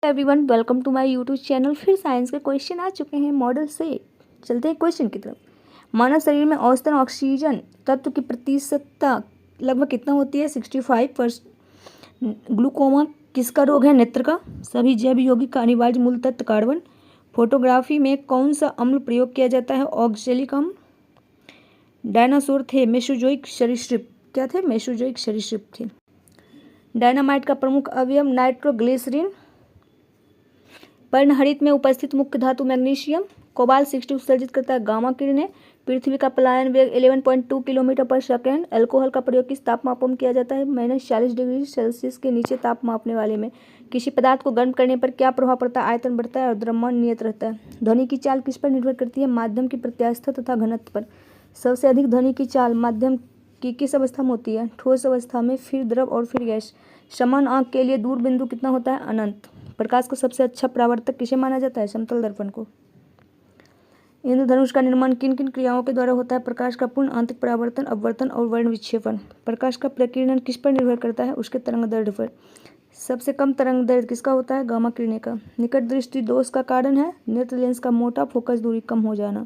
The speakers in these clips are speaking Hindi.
Everyone, welcome to my YouTube channel. फिर साइंस के क्वेश्चन आ चुके हैं मॉडल से। चलते हैं क्वेश्चन की तरफ। मानव शरीर में औसतन ऑक्सीजन तत्व की प्रतिशतता लगभग कितना होती है? 65%। ग्लूकोमा किसका रोग है? नेत्र का। सभी जैव यौगिक का अनिवार्य मूल तत्व कार्बन। फोटोग्राफी में कौन सा अम्ल प्रयोग किया जाता है? ऑक्जेलिक अम्ल। डायनासोर थे मेसोजोइक सरीसृप। क्या थे? मेसोजोइक सरीसृप थे। डायनामाइट का प्रमुख अवयव नाइट्रोग्लिसरीन। पर्णहरित में उपस्थित मुख्य धातु मैग्नीशियम। कोबाल्ट 60 उत्सर्जित करता है गामा किरणें। पृथ्वी का पलायन वेग 11.2 किलोमीटर पर सेकेंड। अल्कोहल का प्रयोग किस तापमाप में किया जाता है? -40 डिग्री सेल्सियस के नीचे ताप मापने वाले में। किसी पदार्थ को गर्म करने पर क्या प्रभाव पड़ता है? आयतन बढ़ता है और द्रव्यमान नियत रहता है। ध्वनि की चाल किस पर निर्भर करती है? माध्यम की प्रत्यास्थता तथा घनत्व पर। सबसे अधिक ध्वनि की चाल माध्यम की किस अवस्था में होती है? ठोस अवस्था में, फिर द्रव और फिर गैस। समान आंख के लिए दूर बिंदु कितना होता है? अनंत। प्रकाश को सबसे अच्छा परावर्तक किसे माना जाता है? समतल दर्पण को। इंद्रधनुष का निर्माण किन किन क्रियाओं के द्वारा होता है? प्रकाश का पूर्ण आंतरिक परावर्तन, अपवर्तन और वर्ण विक्षेपण। प्रकाश का प्रकीर्णन किस पर निर्भर करता है? उसके तरंग दैर्ध्य पर। सबसे कम तरंग दैर्ध्य किसका होता है? गामा किरणें का। निकट दृष्टि दोष का कारण है नेत्र लेंस का मोटा फोकस दूरी कम हो जाना।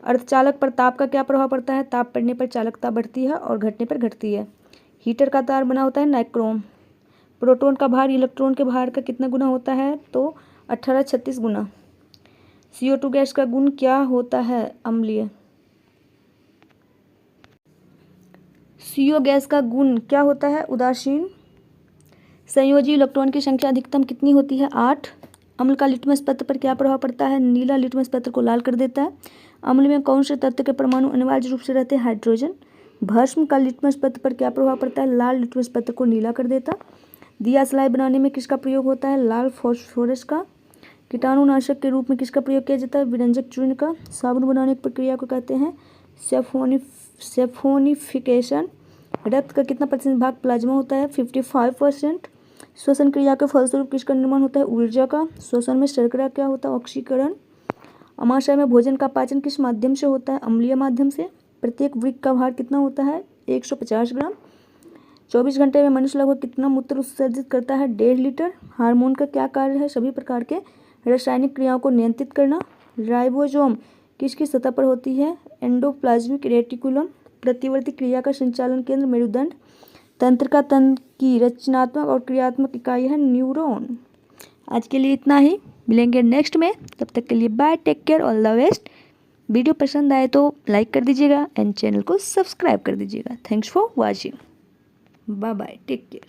अर्धचालक पर ताप का क्या प्रभाव पड़ता है? ताप पड़ने पर चालकता बढ़ती है और घटने पर घटती है। हीटर का तार बना होता है नाइक्रोम। प्रोटॉन का भार इलेक्ट्रॉन के भार का कितना गुना होता है? तो 1836 गुना। CO2 गैस का गुण क्या होता है? अम्लीय। CO गैस का गुण क्या होता है? उदासीन। संयोजी इलेक्ट्रॉन की संख्या अधिकतम कितनी होती है? 8। अम्ल का लिटमस पत्र पर क्या प्रभाव पड़ता है? नीला लिटमस पत्र को लाल कर देता है। अम्ल में कौन से तत्व के परमाणु अनिवार्य रूप से रहते हैं? हाइड्रोजन। भस्म का लिटमस पत्र पर क्या प्रभाव पड़ता है? लाल लिटमस पत्र को नीला कर देता। दिया सलाई बनाने में किसका प्रयोग होता है? लाल फास्फोरस का। कीटाणुनाशक के रूप में किसका प्रयोग किया जाता है? विरंजक चूर्ण का। साबुन बनाने की प्रक्रिया को कहते हैं सेफोनिफिकेशन। रक्त का कितना प्रतिशत भाग प्लाज्मा होता है? 55%। श्वसन क्रिया के फलस्वरूप किसका निर्माण होता है? ऊर्जा का। श्वसन में शर्करा क्या होता है? ऑक्सीकरण। अमाशय में भोजन का पाचन किस माध्यम से होता है? अम्लीय माध्यम से। प्रत्येक वृक्क का भार कितना होता है? 150 ग्राम। 24 घंटे में मनुष्य लगभग कितना मूत्र उत्सर्जित करता है? 1.5 लीटर। हार्मोन का क्या कार्य है? सभी प्रकार के रासायनिक क्रियाओं को नियंत्रित करना। राइबोसोम किसकी सतह पर होती है? Endoplasmic reticulum. प्रतिवर्ती क्रिया का संचालन केंद्र मेरुदंड। तंत्रिका तंत्र की रचनात्मक और क्रियात्मक इकाई है न्यूरॉन। आज के लिए इतना ही, मिलेंगे नेक्स्ट में। तब तक के लिए bye, take care, all the best. Video पसंद आए तो लाइक कर दीजिएगा एंड चैनल को सब्सक्राइब कर दीजिएगा। Thanks for watching. Bye bye, take care.